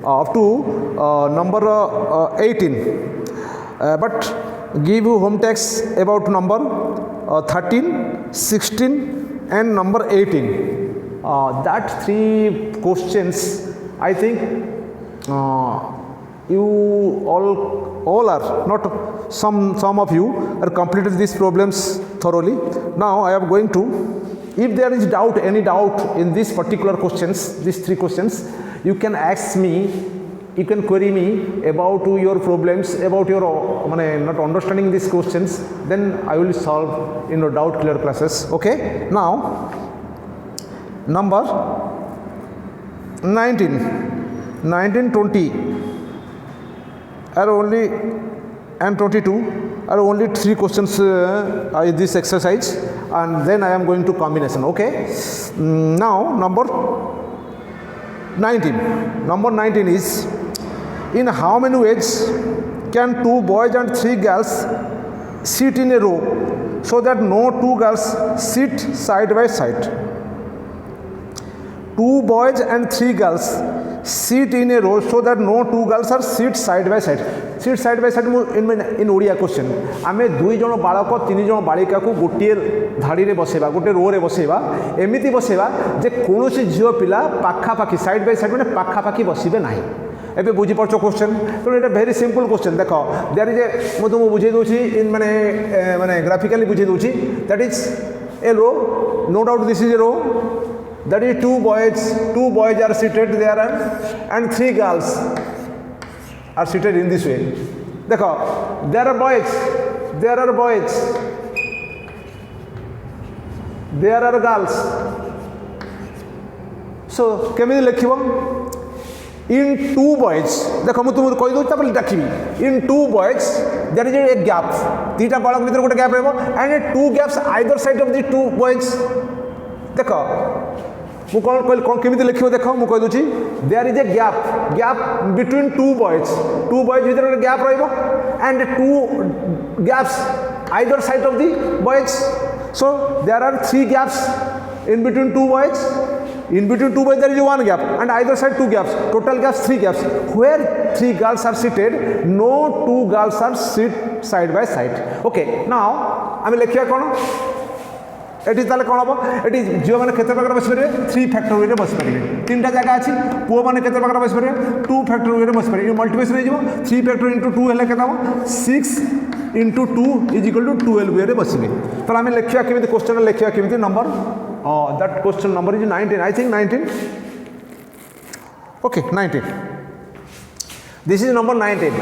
up to number 18, but give you home tax about number 13, 16 and number 18. That three questions, I think you all are not, some of you are completed these problems thoroughly. Now I am going to, if there is doubt, any doubt in these particular questions, these three questions, you can ask me, you can query me about your problems, about your not understanding these questions, then I will solve in your doubt clear classes. Okay, now number 19, 19, 20 are only, and 22 are only three questions in this exercise, and then I am going to combination. Okay, now number 19. Number 19 is, in how many ways can two boys and three girls sit in a row so that no two girls sit side by side? Two boys and three girls sit in a row so that no two girls are sit side by side. Sit side by side in Odia question. आमे दुई जन बालक तीन जन बालिका को गोटे धाड़ी रे बसेबा, गोटे रो रे बसेबा, एमिति बसेबा जे कोनोसी झियो पिला पाखापाखी साइड बाय साइड माने पाखापाखी बसिबे नाही। एबे बुझी पड़छ क्वेश्चन, तो एटा वेरी सिंपल क्वेश्चन। देखो देयर इज ए, मैं तुमको बुझे दोछि इन माने ग्राफिकली बुझे दोछि, that is a row, no doubt this is a row, that is two boys are seated there, and three girls are seated in this way. देखो there are boys, there are girls, so केमिति लिखिबो? In two boys, देखो मैं तुमको कहि दो तापर लिखिबी, in two boys there is a gap, तीटा बालक भीतर गोटे गैप रहबो, and two gaps either side of the two boys. देखो मु कौन केमिति लिखिबो? देखो मु कहि दोछि, there is a gap between two boys भीतर गोटे गैप रहइबो, and two gaps either side of the boys, so there are three gaps in between two boys. In between two boys there is one gap, and either side two gaps, total gaps three gaps. Where three girls are seated, no two girls are sit side by side. Okay, now आमे लिखिया कोन eighty ताले कोन हबो? Eighty झियो माने केते प्रकार बस परिबे? 3 factorial रे बस परिबे। तीनटा जगह अछि, पुओ माने केते प्रकार बस परिबे? 2 फैक्टोरियल रे बस परिबे। मल्टीप्लिकेशन हो जिवो, 3 फैक्टोरियल इनटू 2 हेले केते हबो? 6 into 2 is equal to 12 वे रे बसिबे। तो आमे लिखिया केमिति, क्वेश्चन लिखिया केमिति? Number that question number is 19, I think 19. Okay, 19. This is number 19.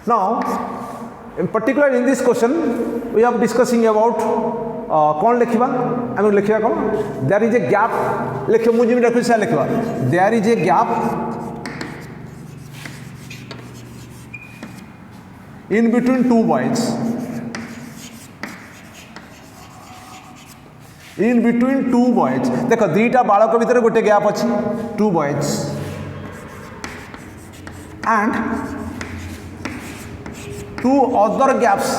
Now in particular in this question we are discussing about कौन लिखिबा? आमे लिखिया कोन? there is a gap, लिखियो मु जिमि रखि से लिखिबा, there is a gap in between two boys, in between two boys. देखो दीटा बालक भीतर गोटे गैप अछि, two boys, and two other gaps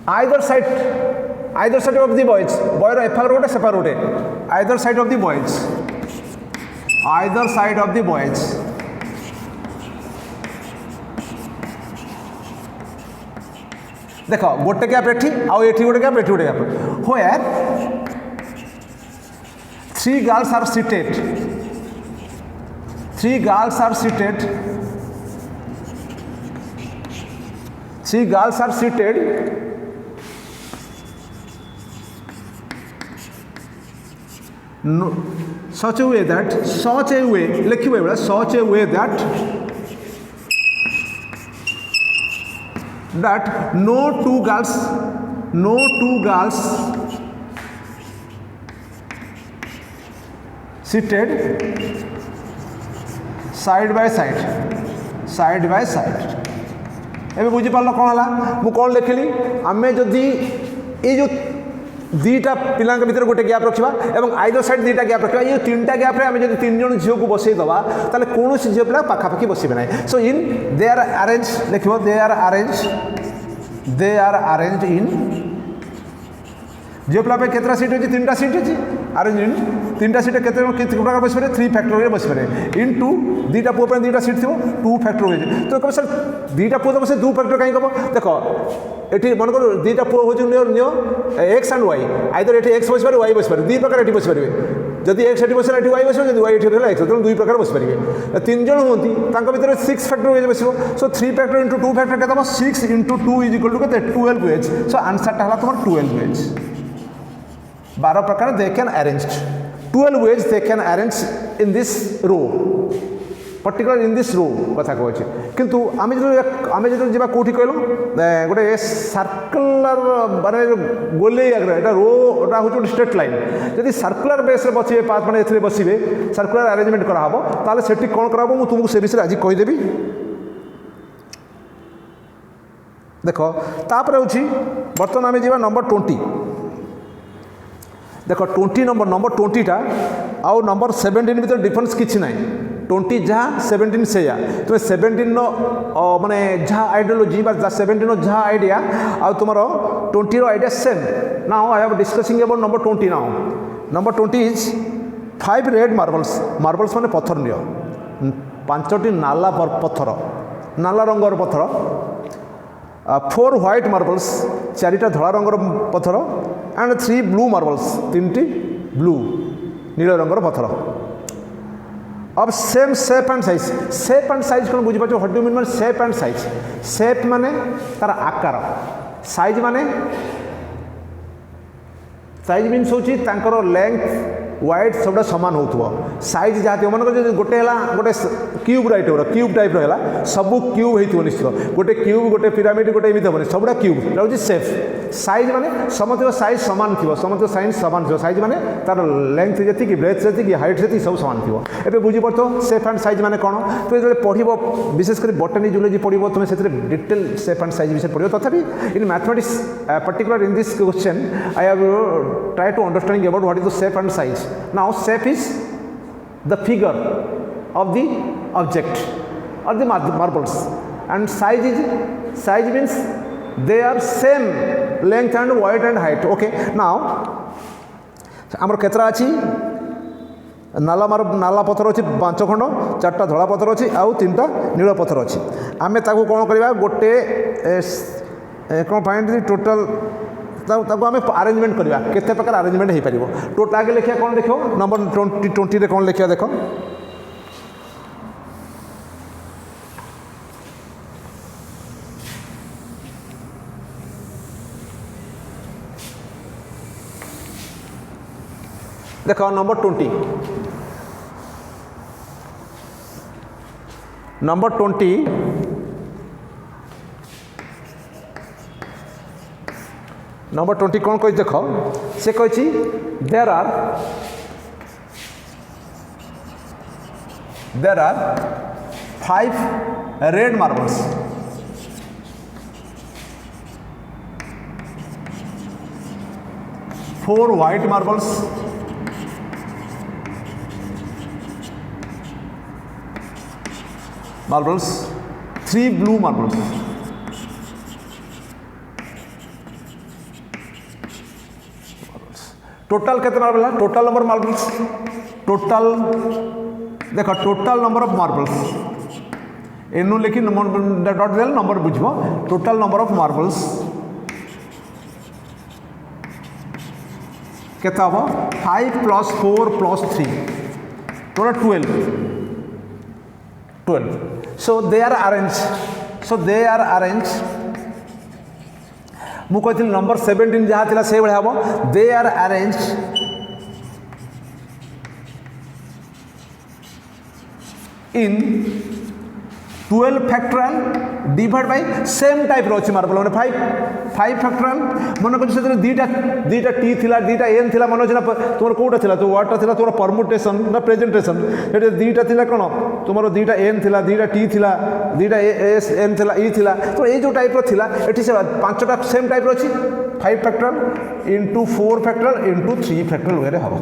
either side of the boys, boy ro एफागर गोटे सेफार गोटे, either side of the boys, देखो गोटे gap एठी आउ एठी गोटे गैप, एठी गोटे gap, where three girls are seated, no, such a way लिखिबे बेला such a way that no two girls seated side by side. एबे बुझी पारलो कोन हला? मु कोन लिखिली? आमे जदी ए जो दीटा पिला भीतर गोटे गैप रखा और आइदर साइड दीटा गैप रखा, ये तीनटा गैप रे आमे जदी तीन जन झियो को बसई दबा ताले कोनोसी झियो पिला पाखापाखी बसिबे नै। So in they are arrange लिखिबो, they are arrange they are arranged in झील पे केतटा सीट अच्छी 3टा सीट अच्छी अरेंज इन 3टा सीट के प्रकार बस पारे 3 फैक्टोरियल बस पारे इन टू 2टा पुओ 2टा सीट थो 2 फैक्टोरियल तो कह सर 2टा पुओ तो बस 2 फैक्टर कहीं हम देख ये मन कर 2टा पुओ हो नियो एक्स एंड वाई आइदर ये एक्स बस पारे वाई बस पारे 2 प्रकार ये बस पारे जदि एक्स ये बस ये वाई बस जब वाई ये एक्स तेनाली 2 प्रकार बस पारे 3 जन होती भर 6 फैक्टर बस सो 3 फैक्टर इंटू 2 फैक्टर के 6 इंटू 2 इज इक्वल टू के 12 वेज सो आंसरटा है तुम 12 वेज 12 प्रकार they can arranged 12 ways they can arrange in this row particular in this row कथा कहछि किंतु आमे जो जेबा कोठी कहलो गोटे सर्कुलर माने गोले आगरे एटा रो एटा होछ स्ट्रेट लाइन यदि सर्कुलर बेस रे बसिबे पांच माने एथरे बसिबे सर्कुलर अरेंजमेंट करा हबो ताले सेठी कोन करा हबो मु तुमको से विषय आज कहि देबी देखो तापर होछि बर्तन आमे जेबा नंबर 20 देख 20 नंबर 20टा आउ नंबर 17 भर डिफरेन्स किसी ना 20 जहाँ 17 से तुम 17 माने जहाँ आइडियोलोजी 17 जहाँ आइडिया आ तुम 20 idea same now I have discussing about number 20 now number 20 is 5 red marbles माने पत्थर नियो 5टी नाला पत्थर नाला रंगर पत्थर 4 व्हाइट मार्बल्स 4टा धला रंगर पत्थर एंड 3 ब्लू मार्बल्स 3टी ब्लू नील रंगर पत्थर अब सेम शेप एंड साइज कौन बुझी पार्छ व्हाट डू मीन माने शेप एंड साइज शेप माने तार आकार साइज माने साइज मीन्स होची तांकर लेंथ वाइड सबटा सामान होथुव साइज जहाँ थी मन गोटे है गोटे क्यूब टाइप रहा सब क्यूब होती निश्चित गोटे क्यूब गोटे पिरामिड गोटे एमती हेनी सबुटा क्यूब हूँ सेफ साइज माने समस्त साइज सामान थी समस्त साइज सामान थी साइज माने तार लेंथ जी ब्रेथ जी हाइट जी सब सामान थी एवं बुझीपार सेफ एंड साइज माने कौन तो जो पढ़ विशेषकर बटनी जूलॉजी पढ़ तुम से डिटेल सेफ एंड साइज विषय पढ़ो तथापि in mathematics particular in this question I have try to understanding about what is the shape and size now shape is the figure of the object or the marbles and size means they are same length and width and height okay now amar ketra achi नाला पत्थर अच्छी 5 खंड 4टा धला पत्थर अच्छी आउ 3टा नील पत्थर अच्छी आमे ताकू कौन करवा गोटे कौन फाइंड द टोटल आम आरेंजमेंट करवा केते प्रकार आरेंजमेंट हो पार टोटल आगे लिखा कौन देख नंबर 20 कौन लिखा देख देख नंबर 20 नंबर 20 नंबर 20 कौन कही देख से कही there are 5 red marbles 4 white marbles 3 blue marbles total कितना marble total number marbles total देख टोटल नंबर ऑफ मार्बल्स एनु लिखी डॉट देल नंबर बुझ टोटल नंबर ऑफ मार्बल्स केता हम 5 + 4 + 3 total 12 so they are arranged मु कहती नंबर 17 जहाँ थी से भाई हम they are arrange in 12 factorial divide by same type row marble मैंने 5 फैक्टोरियल मन कर दीटा टी थिला दीटा एन थिला मन अच्छे तुम कौटा था तो वार्डटा था तुम परमुटेसन ना प्रेजेंटेशन ये दीटा थिला कौन तुम दीटा एन थिला दीटा टी थिला दीटा एस एन थिला ई थिला तो ये जो टाइप थिला एठी से 5टा same type row 5 factorial into 4 factorial into 3 factorial वे हम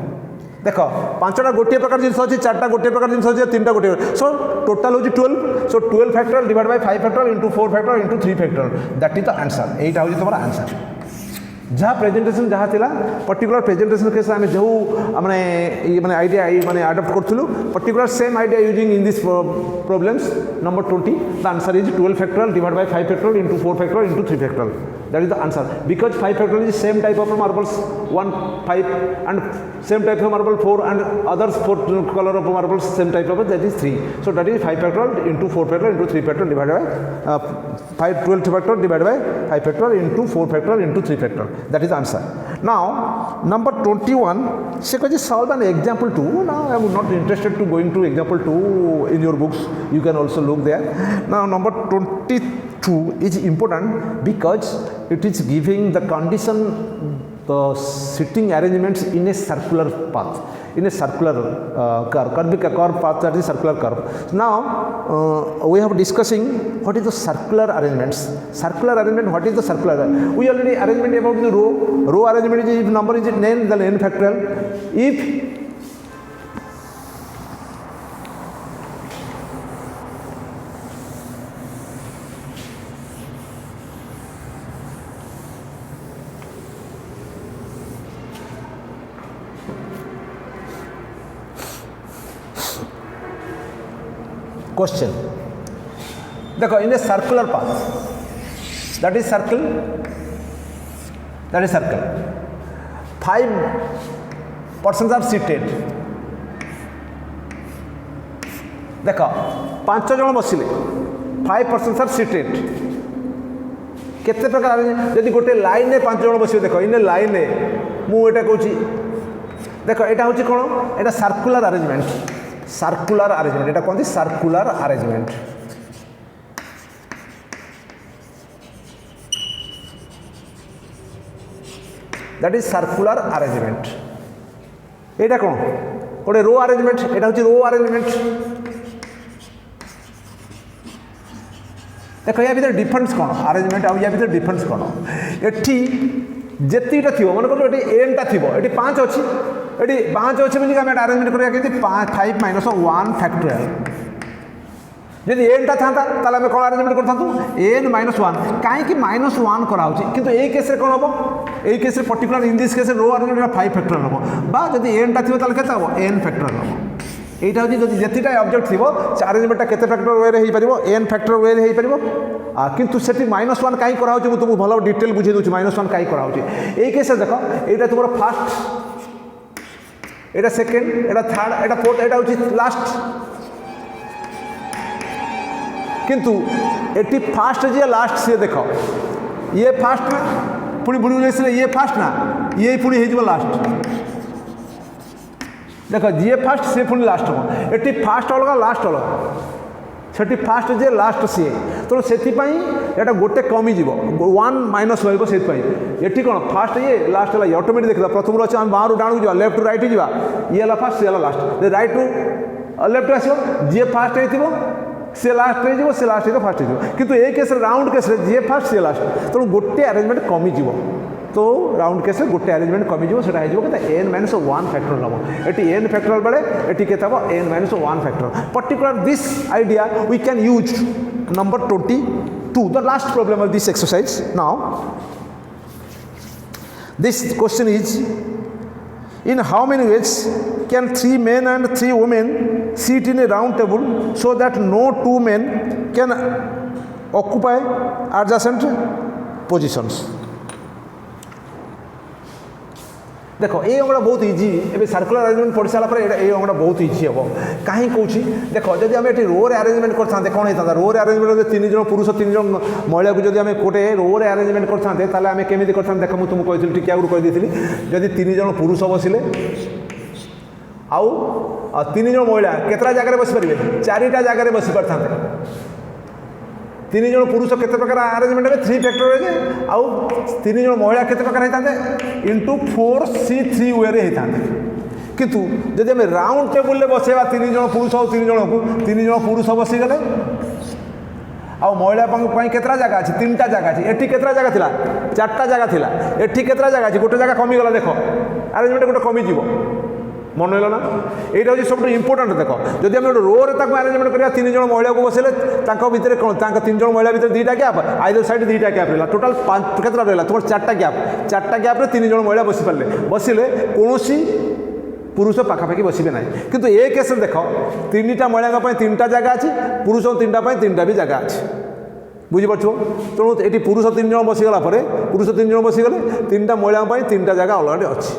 देख पांचटा गोटे प्रकार जिन अच्छी चार्टा गोटे प्रकार जिन अच्छे तीन गोटे सो टोटाल हूँ 12 so 12 factorial divide by 5 factorial into 4 factorial into 3 factorial that is the answer यहीटा हूँ तुम आंसर जहाँ प्रेजेंटेशन जहाँ थिला पर्टिकुलर प्रेजेंटेशन केस आम जो माने आइडिया माने अडॉप्ट करूँ particular same idea using in this problems number 20 the answer is 12 factorial divide by 5 factorial into 4 factorial into 3 factorial that is the answer because 5 factorial is same type of marbles 1 5 and same type of marble 4 and others 4 color of marbles same type of that is 3 so that is 5 factorial into 4 factorial into 3 factorial divided by 12 factorial divided by 5 factorial into 4 factorial into 3 factorial that is the answer. Now number 21 say could you solve an example 2 now I am not interested to going to example 2 in your books you can also look there. Now number 22 is important because it is giving the condition the sitting arrangements in a circular path in a circular curve path that is circular curve. Now we have discussing what is the circular arrangements. Circular arrangement, what is the circular? We already arrangement about the row arrangement is if number is n then n factorial. If question देखो in a circular path that is circle 5 persons are seated देखो 5 जन बसिले 5 persons are seated केते प्रकार यदि गोटे line में 5 जन बसिले देखो इन लाइन मु एटा कहूची देखो एटा होची कोन एटा सर्कुलर अरेंजमेंट एटा कहते circular arrangement that is circular arrangement एटा कौन गोटे रो अरेंजमेंट एटा होची रो अरेंजमेंट देखो या भीतर डिफरेंस कौन अरेंजमेंट आ या भीतर डिफरेंस कौन एठी जेतीटा थी मन कर एनटा थी ये 5 अच्छी ये 5 अच्छे बोलिक आम अरेंजमेंट करा कि 5 माइनस 1 फैक्टोरियल जब एनटा था आम कौन अरेंजमेंट करूँ एन माइनस 1 कहीं माइनस 1 कराऊँ कि ये केस कौन हम ये case particular in this case row arrangement 5 factorial हम बा जब एनटा थी के एन फैक्टोरियल हम यहाँ हूँ जब जितेटा ऑब्जेक्ट थी से अरेंजमेंटा के फैक्टर वे हो एन फैक्टर वे हो किंतु से माइनस 1 कहीं कराऊँ मुझे तुमको भल डिटेल बुझे दूसरी माइनस 1 कहीं कराऊँ ये केस देख यहाँ तुम फास्ट यहाँ सेकेंड यहाँ थर्ड यहाँ फोर्थ यहाँ हूँ लास्ट किंतु ये फास्ट जी लास्ट सी देख ये फास्ट ना पुणी बुढ़ी ये फास्ट ना ये पुणी हो लास्ट देख जी फास्ट सी पुणी लास्ट हम ये फास्ट अलग लास्ट अलग से फास्ट जे लास्ट सी तेणु से गोटे कमिज 1 माइनस रही कौन फास्ट ये लास्ट है ऑटोमेटिक देखा प्रथम अच्छे आम बाहर डाणू जा लेफ्ट टू राइट जा ये है फास्ट सी है लास्ट रईट टू लेफ्ट आस जी फास्ट हो सी लास्ट हो लास्ट हो फास्ट हो कितु ये case round case G first C last तेणु गोटे अरेंजमेंट कमिज तो राउंड केस गोटे अरेंजमेंट कमिज से एन माइनस 1 फैक्टोरियल हम ये एन फैक्टोरियल बेले ये के N minus 1 factorial particular this idea we can use number 22 the last problem of this exercise now this question is in how many ways can 3 men and 3 women sit in a round table so that no 2 men can occupy adjacent positions देखो ये अंगड़ा बहुत easy a circular arrangement पढ़ी सारा ये अंगड़ा बहुत easy हम कहीं कौन देख जब आम ये रो अरेंजमेंट करते कौन होता रो अरेंजमेंट 3 जन पुरुष 3 जन महिला को जब आम गोटे रो अरेंजमेंट करते आम केमी करते देख मुझे तुमको कही टी आगुरी कहीदी जदि 3 जन पुरुष बसिले आउ 3 जन महिला केतटा जगह बसीपारे 4टा जगह बसी पारता 3 जन पुरुष केते प्रकार अरेंजमेंट है 3 फैक्टर आउ 3 जन महिला केते प्रकार होता इंटू 4C3 वे होता किंतु जब आम राउंड टेबुल बसैवा 3 जन पुरुष और 3 जन को 3 जन पुरुष बसीगले आ महिला केतटा जगह अच्छी 3टा जगह अच्छी एटी केतटा जगह थिला 4टा जगह थिला एटी केतटा जगह अच्छी गोटे जगह कमिगला देख अरेंजमेंट गोटे कमिज मन रहा ना यहाँ हूँ सब इंपोर्टाट देख जब आम गोटे रोरे आरेंजमेंट करा 3 जन महिला को बसले भितर कौन 3 जन महिला भितर 2टा गैप आइदर साइड 2टा गैप रहा टोटाल 5 केतटा रहा तुम 4टा गैप 3 जन महिला बसी पारे बसिले कौन पुरुष पाखापाखि बसबे ना किंतु ए केस देख 3टा महिला 3टा जगह अच्छी पुरुष 3टा भी जगह अच्छी बुझीपार तेणु ये पुरुष 3 जन बसीगला पुरुष 3 जन बसीगले 3टा महिला 3टा जगह अलरेडी अच्छी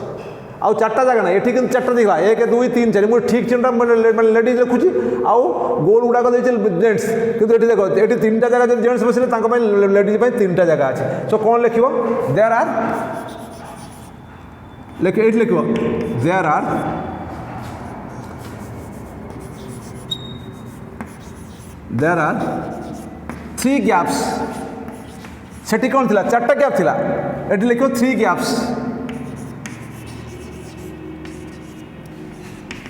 आउ 4टा जगह ना ये कि 4टा दिखला 1 2 3 4 मुझे ठीक चिन्हटा मैंने लेडीज लिखुची आउ गोल गुड़ाक जेन्ट्स कितु ये देख ये 3टा जगह जो जेन्ट्स बसले लेडीज 3टा जगह अच्छी सो कौन लिख देयर आर ये लिख देयर आर 3 गैप्स सेठी कौन थिला 4टा गैप थिला एटी लिखो 3 gaps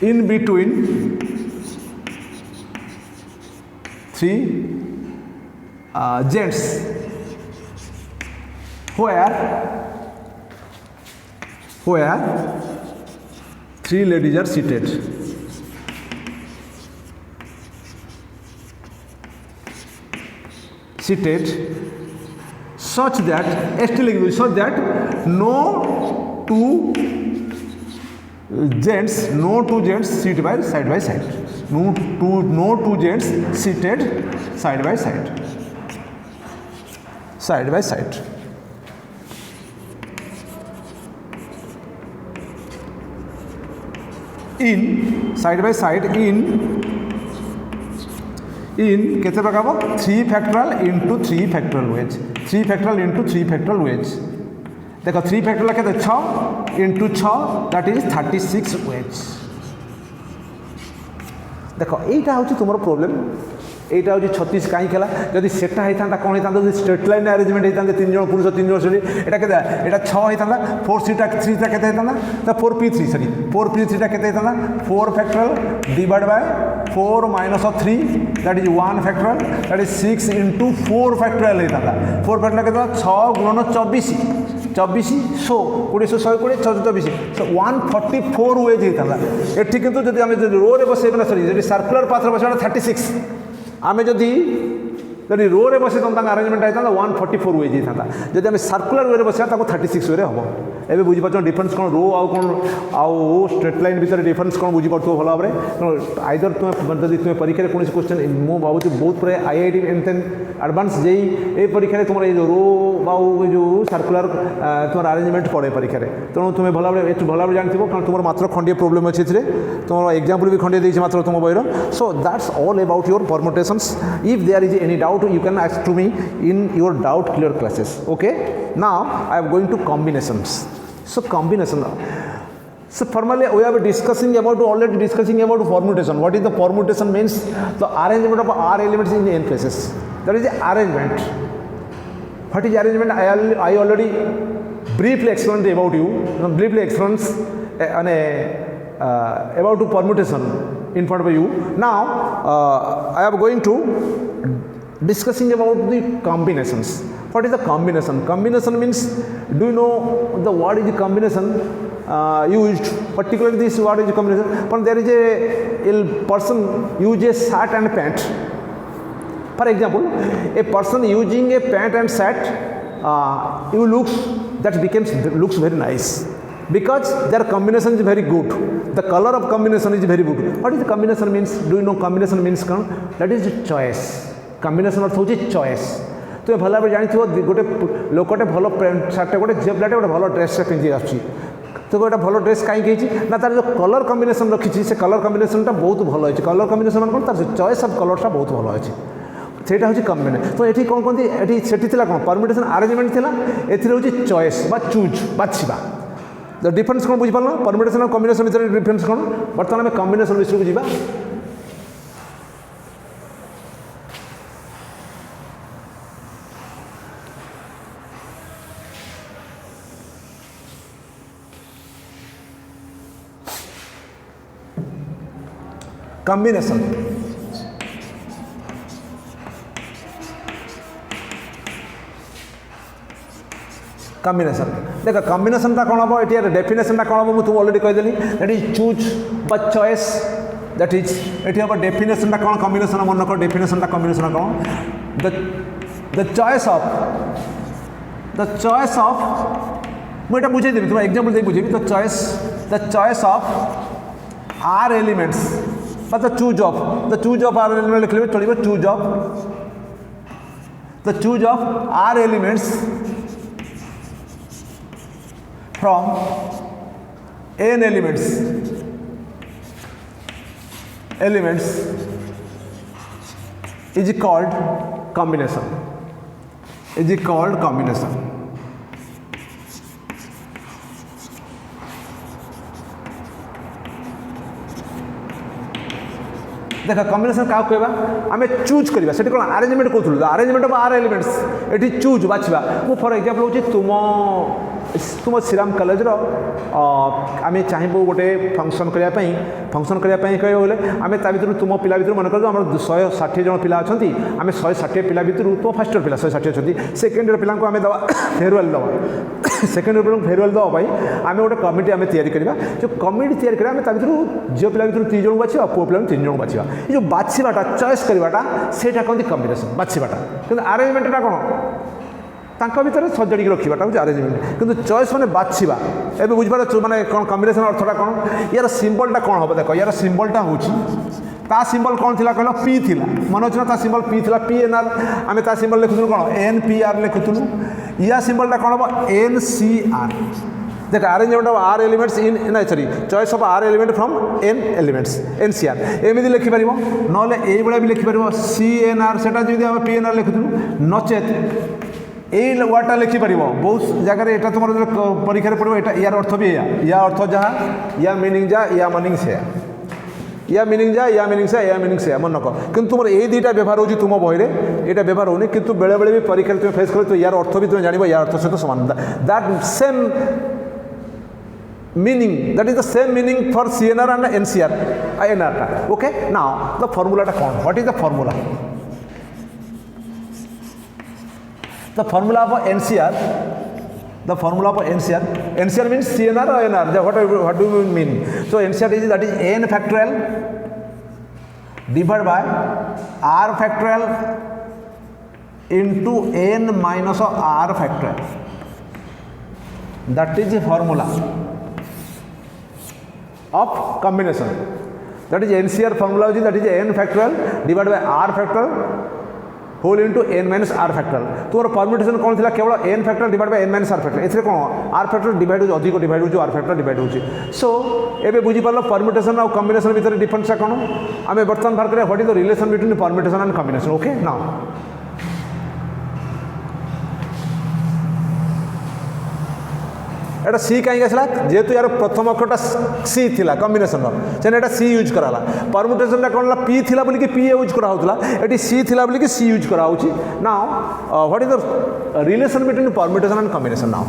in between 3 gents where 3 ladies are seated. Such that no two gents sit by side. No two gents seated side by side. In side by side in केते पकाबो 3 factorial into 3 factorial wedge 3 factorial into 3 factorial wedge देखो 3 factorial केते 6 into 6 that is 36 wedge देखो एटा होची तुमरो problem एटा होची 36 काई केला जदी सेटा हेतांता कोन हेतांता जदी स्ट्रेट लाइन अरेंजमेंट हेतांते 3 जण पुरुष 3 जण सरी एटा केते एटा 6 हेतांता 4 सीटा 3 ता केते हेतांता ता 4p3 सरी 4p3 ता केते हेतांता 4 factorial divided by 4 minus of 3 that is 1 factorial that is 6 into 4 factorial हेतांता 4 factorial केते 6 गुणन 24 सो 20 100 20 624 सो 144 वेज हेतांता एठी किंतु जदी हम रो रे बसे ना सॉरी जदी सर्कुलर पाथ रे बसे 36 आमे जदी रो रे बसे तुम अरेंजमेंट होता 144 वेज होता जब आम सर्कुलर वे बस 36 वे हम एवं बुझीपार डिफरेन्स कौन रो आउ स्ट्रेट लाइन भितर डिफरेन्स कौन बुझीपार भल भाव में आइदर तुम जब तुम परीक्षा कौन क्वेश्चन मुझे भावुँ बहुत प्राय IIT एन एडवांस जेई ए परीक्षा तुम रो आउ जो सर्कुलर तुम अरेंजमेंट पड़े परीक्षा तेणु तुम्हें भल भाव जानते कारण तुम मात्र खंडे प्रोब्लेम अच्छे तुम एग्जाम्पल भी खंडे देती मात्र तुम बहर so that's all about your permutations if there is any doubt you can ask to me in your doubt clear classes. Okay, now I am going to combinations. So combination, so formally we are discussing about permutation. What is the permutation means? The arrangement of R elements in n places, that is the arrangement. What is arrangement? I already briefly explained about you, about permutation in front of you. Now I am going to discussing about the combinations. What is the combination? Combination means, do you know the what is the combination used? Particularly this what is the combination? But there is a person uses shirt and pant. For example, a person using a pant and shirt, you looks very nice because their combination is very good. The color of combination is very good. What is the combination means? Do you know combination means? That is choice. Combination अर्थ हूँ choice तुम भल भाव जानी गोटे लोकटे भल pant shirt गोटे झील पिलाटे गोटे भल ड्रेस पिंधि आसुच्छी तो गोटे भल ड्रेस कहीं ना तार जो कलर कॉम्बिनेशन रखी से कलर कॉम्बिनेशनटा बहुत भल अच्छे कलर कॉम्बिनेशन मान तार चॉइस ऑफ कलरटा बहुत भल अच्छे से हूँ कॉम्बिनेशन तो ये कौन कहते से कौन परमुटेशन अरेंजमेंट थी ए चॉइस बा चूज बाछा द डिफरेन्स कौन बुझीपार परमुटेशन और कॉम्बिनेशन भितर डिफरेन्स कौन बर्तमान आम कॉम्बिनेशन विषय को जीवा combination. कॉम्बिनेशन देख कॉम्बिनेशनटा कौन हम ये डेफिनेशनटा कौन हम मुझे अलरेडी कहीदेली दैट इज चूज बा चॉइस दैट इज ये हम डेफिनेशनटा कौन कॉम्बिनेशन मन रख डेफिनेशनटा कॉम्बिनेशन कौन द चॉइस ऑफ मुझे बुझेदेवी तुम एग्जाम्पल दे बुझेबी the choice of r elements the choose of r element लिखले चलो choose of r elements from n elements is called combination देख कॉम्बिनेशन क्या कहवा आम चूज करवा से कौन अरेंजमेंट कहूँ अरेंजमेंट ऑफ आर एलिमेंट्स ये चूज बाछवा मु फॉर एग्जांपल हूँ तुम श्रीराम कॉलेज आम चाहबू गोटे फंक्शन करने कहे बोले आम ता भर तुम पिला भर मन कर 160 जन पिला अच्छा आम 160 पिला भर तुम फर्स्ट इयर पिला 160 अच्छा सेकेंड इयर पिला आम दवा फेयरवेल दवा सेकेंड इयर पिला फेयरवेल दवाई आम गोटे कमिटी आम तैयारी करवा जो कमिटी तैयारी करवा आम ता भर झील पिला भर 3 जन बाछा पुओ पिला 3 जन बाछा ये जो बाछवाटा चॉइस करवाटा से कहते कॉम्बिनेशन बाछवाटा कि अरेंजमेंटा कौन भितर सजाड़ी रखाटा हूँ अरेंजमेंट किंतु चॉइस मैंने बाछवा ए बुझपार मैंने कौन कॉम्बिनेशन अर्थटा कौन यार सिंबलटा कौन हम देख यार सिंबलटा हूँ ता सिंबल कौन थी कहल पी थी मन अच्छे ना सिंबल पी थी पी एन आर आम ता सिंबल लिखुलु कौन एन पी आर लिखुलु या सिंबलटा कौन हम एन सी आर देख arrangement of r elements in ना sorry choice of r element from n elements nCr एमती लिखिपर ना ये भी लिखिपर सी एन आर से आम पी एन आर लिखुलु नचेत यही वार्डटा लिखिपर बहुत जगह यहाँ तुम परीक्षा पड़ो यार अर्थ भी या अर्थ जहाँ या मीनिंग जहाँ या मीनिंग से या मीनिंग जा या मीनिंग से या मीनिंग से मन रख कि तुम ये दुईटा व्यवहार हो तुम बही में यहाँ व्यवहार होनी कि बेले बेले भी परीक्षा तुम फेस कर यार अर्थ भी तुम जान यार अर्थ सहित समान that same meaning that is the same meaning for CNR and NCR INR okay now the formula ta kon what is the formula of NCR NCR means CNR or NR what do you mean so NCR is that is n factorial divided by r factorial into n minus r factorial that is the formula of combination that is NCR formula that is n factorial divided by r factorial whole into n minus r factorial तुम permutation कौन थी केवल n factorial divided by n minus r factorial एथरे कौन r factorial divide हो अधिक divide हो r factorial divide हो सो एबे बुझी पालो परम्यूटेशन और कॉम्बिनेशन भीतर डिफरेंस कौन आमे वर्तमान बाहर करिया what is the relation between permutation and combination okay now एटा सी कहीं आसला जेहेतु यार प्रथम अक्षरटा सी थिला कॉम्बिनेशन से एटा सी यूज कराला परम्यूटेशन कौन पी थिला बोली कि पी यूज करा होतला एटी सी थिला बोली कि सी यूज करा होची now what is the relation between permutation and combination now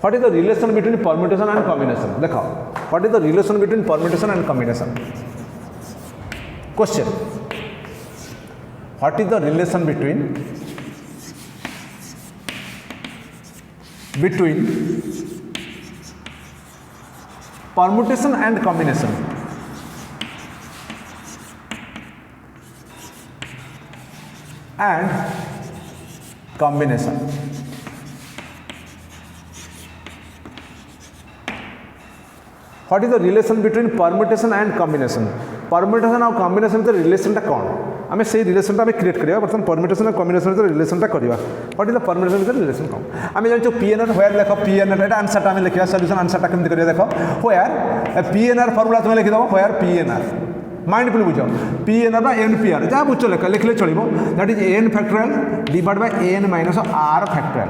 what is the relation between permutation and combination देखो what is the relation between permutation and combination question what is the relation between permutation and combination what is the relation between permutation and combination permutation और combination तो relation टा कौन आम से relation आम create करा बर्तमान परम्यूटेशन और कॉम्बिनेशन रिलेशन करवा what is the permutation relation कौन आम जान पीएनआर व्हेयर देख पीएनआर एटा आंसरटा आम लिखा सॉल्यूशन आंसरटा केमती करिया देख व्हेयर पीएनआर फॉर्मूला तुम लिखिदेव व्हेयर पीएनआर माइंडफुल बुझ पीएनआर बा एनपीआर जहाँ बुझ लिखले चलो that is n factorial divide by N minus are factorial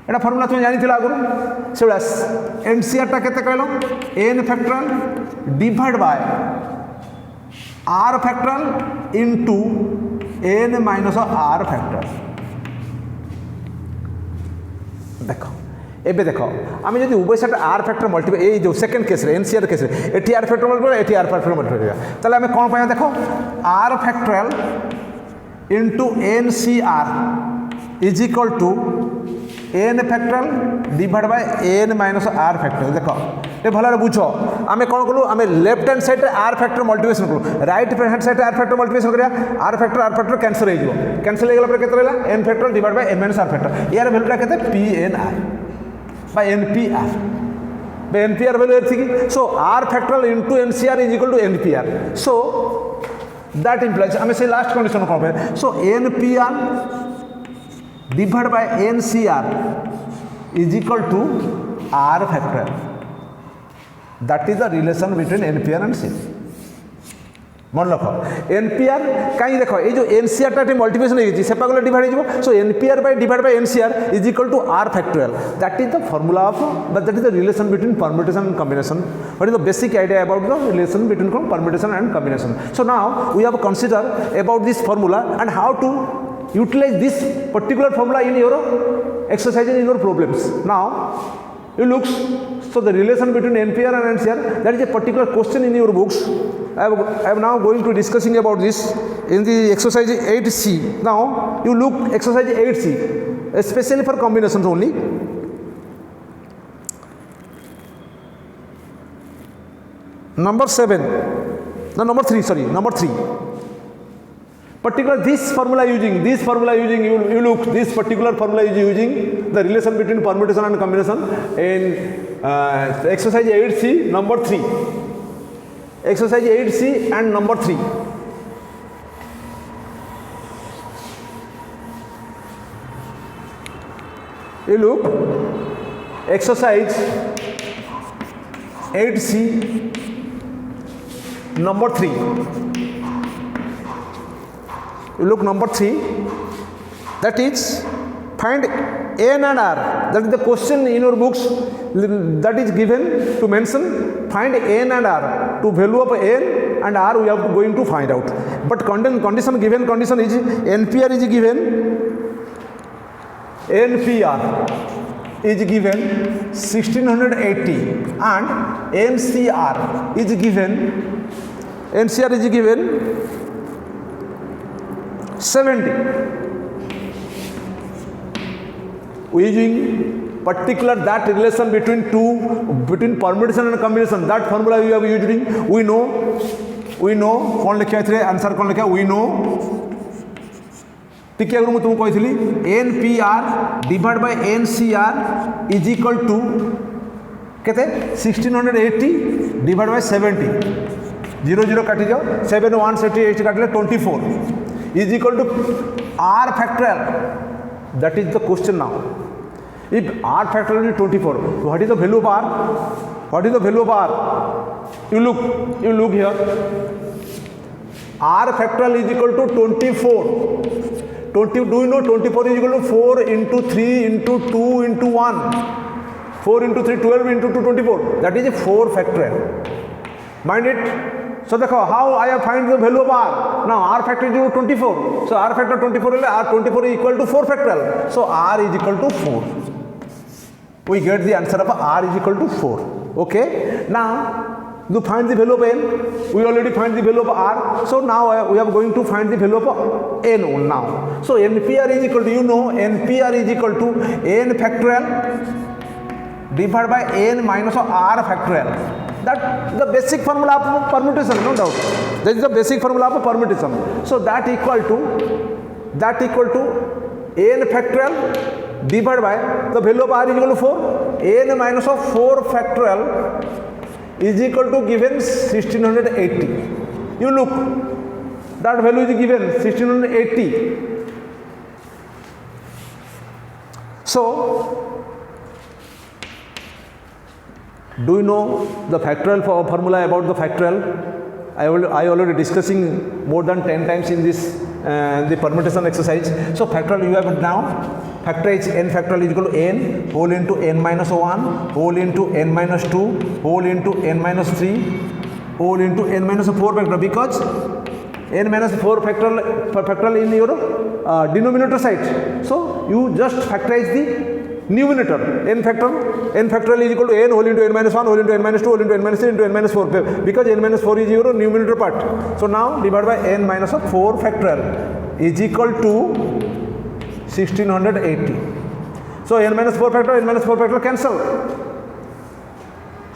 एटा फॉर्मूला तुम जानी आगु से एनसीआरटा केते कहलो n factorial divide by r factorial into n minus r factorial देखो एबे देख आम जब उभय साइड आर फैक्टर मल्टीप्लाई ये जो सेकेंड केस एनसीआर केस एटी आर फैक्टर मल्टीप्लाई एटी आर फैक्टर मल्टीप्लाई ताले आम कौन पाया देख R factorial into N C R is equal to N factorial divide by N minus are factorial देख ये भल बुझ आम कौन कलु आम left hand side R factor multiplication कलु right hand side R factor multiplication करिया आर फैक्टर कैंसल हो कैंसल हो गला केते रहला N factor divide by N minus R factor यार वैल्यूटा केते P N I by N P R NPR value एति so R factorial into NCR is equal to NPR so that implies आम से लास्ट कंडीशन कौन पे so NPR divide by NCR is equal to R factorial that is the relation between NPR and C मन रख NPR कहीं देख ये जो एनसीआर टा मल्टीप्लिकेशन होगी सेपा गले डिवाइड हो so NPR by divide by NCR is equal to R factorial that is the formula of that is the relation between permutation and combination what is the basic idea about the relation between permutation and combination so now we have consider about this formula and how to utilize this particular formula in your exercises in your problems. Now you look so the relation between NPR and NCR, that is a particular question in your books. I am now going to discussing about this in the exercise 8C. Now you look exercise 8C, especially for combinations only. Number 7, no number 3, sorry, number 3. Particular this formula using you look this particular formula is using the relation between permutation and combination in exercise 8C number 3, exercise 8C and number 3. You look exercise 8C number 3. You look number 3, that is find n and r, that is the question in your books that is given to mention find n and r, to value of n and r we have to going to find out, but condition given condition is npr is given, npr is given 1680 and ncr is given 70. We using particular that relation between permutation and combination, that formula we are using. We know कौन लिखा है answer कौन लिखा we know टिके अगर तुमको कही NPR divide by NCR is equal to केते 1680 डिवाइड बाय 70 0 0 काटी जाओ 7 1 78 काटले 24 is equal to r factorial. That is the question now. If r factorial is 24, so what is the value of r? What is the value of r? You look here. R factorial is equal to 24. 20, do you know 24 is equal to 4 into 3 into 2 into 1. 4 into 3, 12 into 2, 24. That is a 4 factorial. Mind it. So देखो how I have find the value of r. Now r factor is 24. So r factor 24 is r24 is equal to 4 factorial. So r is equal to 4. We get the answer of r is equal to 4. Okay. Now to find the value of n, we already find the value of r. So now we are going to find the value of n now. So npr is equal to npr is equal to n factorial divided by n minus r factorial. That the basic formula of permutation, no doubt. That is the basic formula of permutation. So that equal to n factorial divided by the value of r is equal to 4. n minus of 4 factorial is equal to given 1680. You look, that value is given 1680. So do you know the factorial formula about the factorial? I already discussing more than 10 times in this the permutation exercise. So factorial you have now factorize n factorial is equal to n whole into n minus 1 whole into n minus 2 whole into n minus 3 whole into n minus 4 factorial, because n minus 4 factorial in your denominator side. So you just factorize the numerator n factorial is equal to n whole into n minus 1 whole into n minus 2 whole into n minus 3 into n minus 4 because n minus 4 is your numerator part. So now divided by n minus 4 factorial is equal to 1680. So n minus 4 factorial cancel.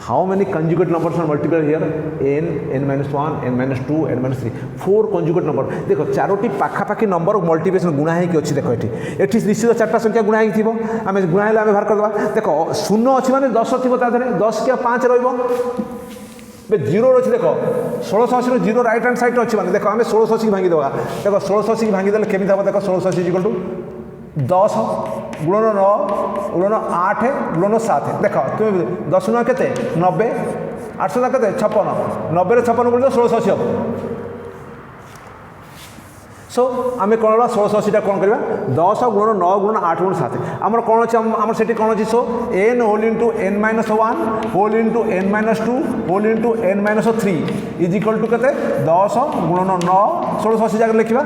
How many conjugate numbers are multiplied here? n minus 1, n minus 2, n minus 3. 4 conjugate number. देखो Charoti पाखापाखी number multiplication गुणा है कि अच्छी देखो एठी निश्चित चारटा संख्या गुणा है थिबो आमे गुणा हेले आमे बाहर कर दबा देखो शून्य अछि माने 10 थिबो ता धरे 10 के 5 रहइबो बे जीरो अछि देखो 1680 रो जीरो राइट हैंड साइड अछि माने देखो आमे 1680 की भांगी दबा देखो 1680 की भांगी देले केमि दबा देखो 1680 इक्वल टू 10 गुणन 9 गुणन 8 गुणन 7 देख तुम 10 न के 90 800 के 56 90 रे 56 गुण 1680 हम सो आम कौन 1680 कौन करवा 10 गुणन 9 गुणन 8 गुणन 7 आमर कौन अच्छे आमर से कौन अच्छी so n whole into n minus 1 whole into n minus 2 whole into n minus 3 is equal to के 10 गुणन 9 1680 जगह लिखा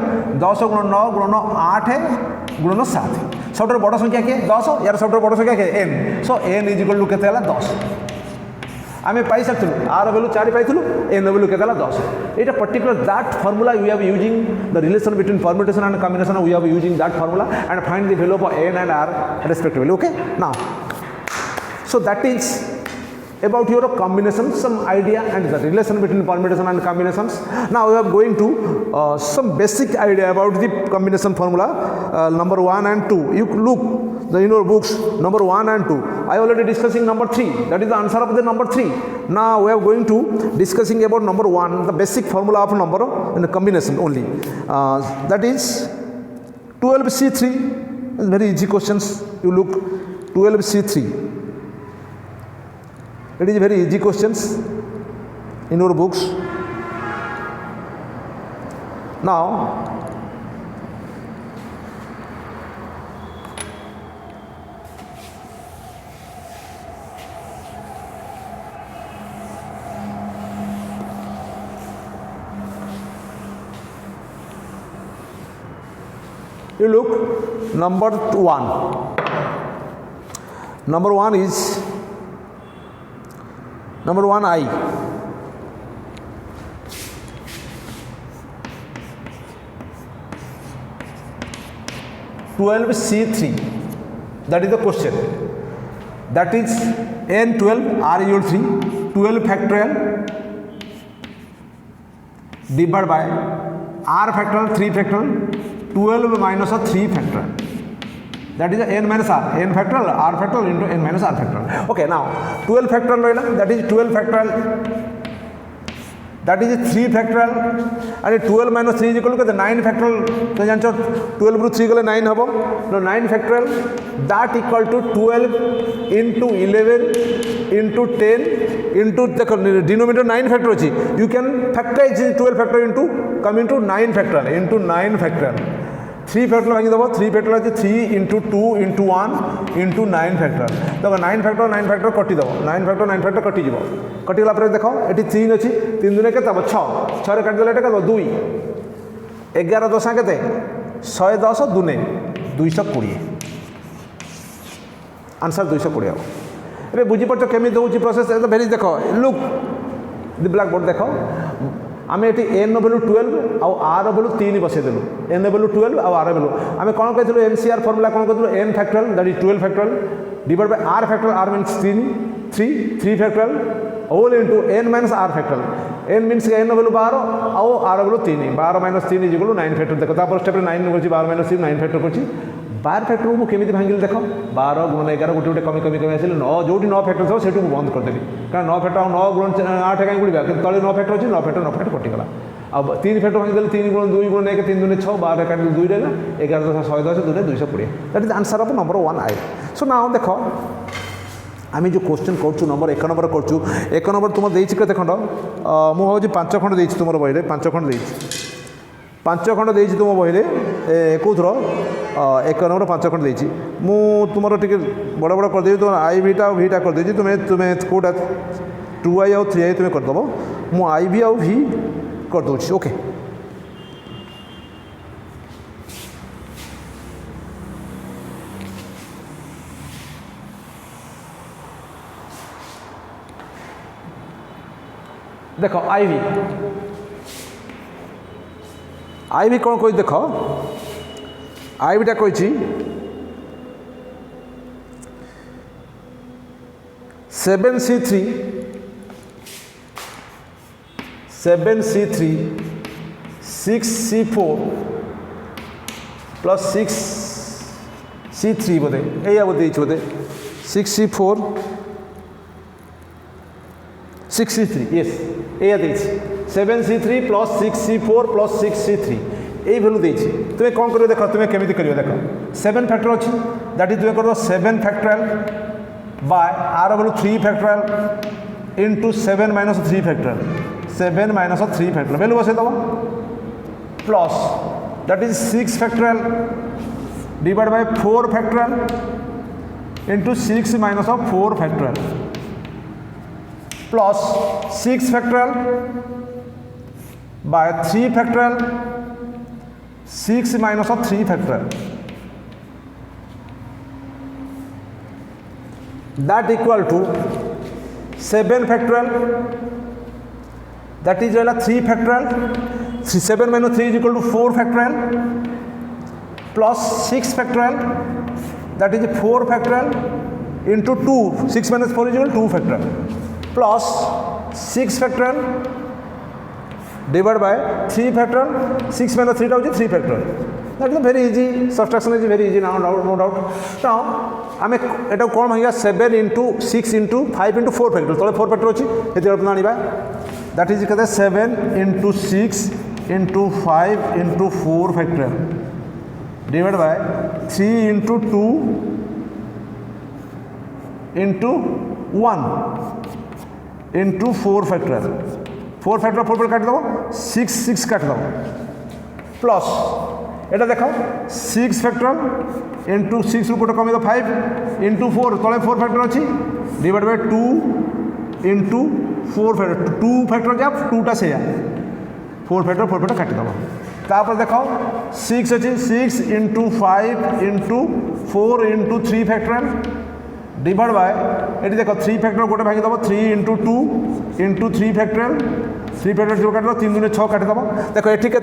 10 गुणन 9 गुणन 8 गुणन 7 सबुठ बड़ संख्या किए 10 यार सबुठ बड़ संख्या किए n so n is equal to के 10 आम पाई सारी आर वैल्यू 4 पाई एन वैल्यू के 10 ये particular that formula we have using the relation between permutation and combination we have using that formula and find the value of n and r respectively okay now so that is about your combination some idea and the relation between permutation and combinations. Now we are going to some basic idea about the combination formula number 1 and 2. You look in your books number 1 and 2. I already discussing number 3, that is the answer of the number 3. Now we are going to discussing about number 1, the basic formula of number in the combination only, that is 12C3. Very easy questions. You look 12C3. It is very easy questions in your books. Now you look number 1. Number 1 is number 1 I. (12C3). That is the question. That is n12 r equal 3 12 factorial divided by r factorial 3 factorial 12 minus 3 factorial. That is n minus r, n factorial r factorial into n minus r factorial. Okay, now 12 factorial ରହିଲା, that is 12 factorial, that is 3 factorial and 12 minus 3 is equal to 9 factorial. तो जानছো 12 ରୁ 3 गले 9 हबो, तो 9 factorial that equal to 12 into 11 into 10 into देखो denominator 9 factorial अछि, you can factorize 12 factorial into come into 9 factorial into 9 factorial. 3 factorial भागी दबो 3 factorial আছে 3 into 2 into 1 into 9 factorial. देखो 9 factorial कटि दबो 9 factorial कटि जीवो कटि गला पर देखो एटी 3 अछि 3 दुने केते 6 6 रे काटि देला एटा 2 11 10 केते 110 दुने 220 आंसर 220 हो एबे बुझी पड़छ केमि दोउची प्रोसेस ए भेरी देखो लुक द ब्लैक बोर्ड देखो आम ये एन वैल्यू 12 आउ आर वैल्यू 3 बसईदेलु एन वैल्यू 12 आउ आर वैल्यू आम कौन कहूँ एनसीआर फॉर्मूला कौन कहूँ n factorial that is 12 factorial divide by r factorial r means 3 factorial whole into N minus are factorial n means n value 12 आउ r value 3 12 minus 3 is equal to 9 factorial देखो तापर step 9 करछि 12 minus 3 9 factorial करछि 12 factorial को केमिति भांगिल देखो 12 गुणन 11 गोटे गोटे कमी कमी कमी आसिले 9 जोटी 9 फैक्टोरियल थो सेटू बंद कर देली कारण 9 फैक्टोरियल 9 गुणन 8 काई गुणिबा कि तळे 9 फैक्टोरियल अछि 9 फैक्टोरियल कटि गला अब 3 फैक्टर भांगी देले 3 गुणन 2 गुणन 1 3 दुने 6 12 काटि 2 रे 11 10 110 2 220 that is answer of number 1 I. So now देखो आम जो क्वेश्चन करूँ नंबर 1 नंबर करूँ 1 नंबर तुम देती केते खंड मु भावी 5 खंड देती तुम बही 5 खंड देती 5 खंड देती तुम बही कौथर 1 नंबर 5 खंड देती मु तुम टे बड़ बड़ करदेवी तुम आई भिटा भिटा करदे तुम्हें तुम्हें कौटा 2i आउ 3i तुम्हें करदेव मु आई भी आउ भी करदे ओके. देख आईवी आईवी कौन कही देख आईवीटा कही 7C3 6C4 प्लस 6C3 बोधे या बोधे बोधे 6C4 6C3 यस या 7C3 plus 6C4 plus 6C3 यही भैल्यू देती तुम्हें कौन कर देख तुम्हें केमी कर देख 7 फैक्टर अच्छी दैट इज तुम्हें कर 7 factorial by R value 3 factorial into 7 minus 3 factorial 7 minus 3 factorial value बसई दब plus that is 6 factorial divide by 4 factorial into 6 minus 4 factorial plus 6 factorial by 3 factorial 6 minus 3 factorial that equal to 7 factorial that is 3 factorial 7 minus 3 is equal to 4 factorial plus 6 factorial that is 4 factorial into 2 6 minus 4 is equal to 2 factorial plus 6 factorial divided by 3 factorial 6 minus 3 is 3 factorial that is very easy subtraction is very easy no doubt now आम एटा कौन भांगा 7 into 6 into 5 into 4 factor तले 4 factor अच्छी ये आना that is कहते 7 into 6 into 5 into 4 factor divide by 3 into 2 into 1 into 4 factor 4 factor काट दो 6 काट दो प्लस एटा देखो 6 फैक्टर इंटू 6 रू गोटे कमी 5 इंटू 4 तले 4 फैक्टर अच्छी divide by 2 into 4 factor 2 factor जा 2टा से 4 फैक्टर काटिदेव तापर देख 6 अच्छी 6 into 5 into 4 into 3 factor divide bye ये देख 3 फैक्टर गोटे भांगीदेव 3 इंटू 2 इंटू 3 फैक्टर 3 फैक्टर जो काट 3 दूनी 6 काटिदेव देख ये के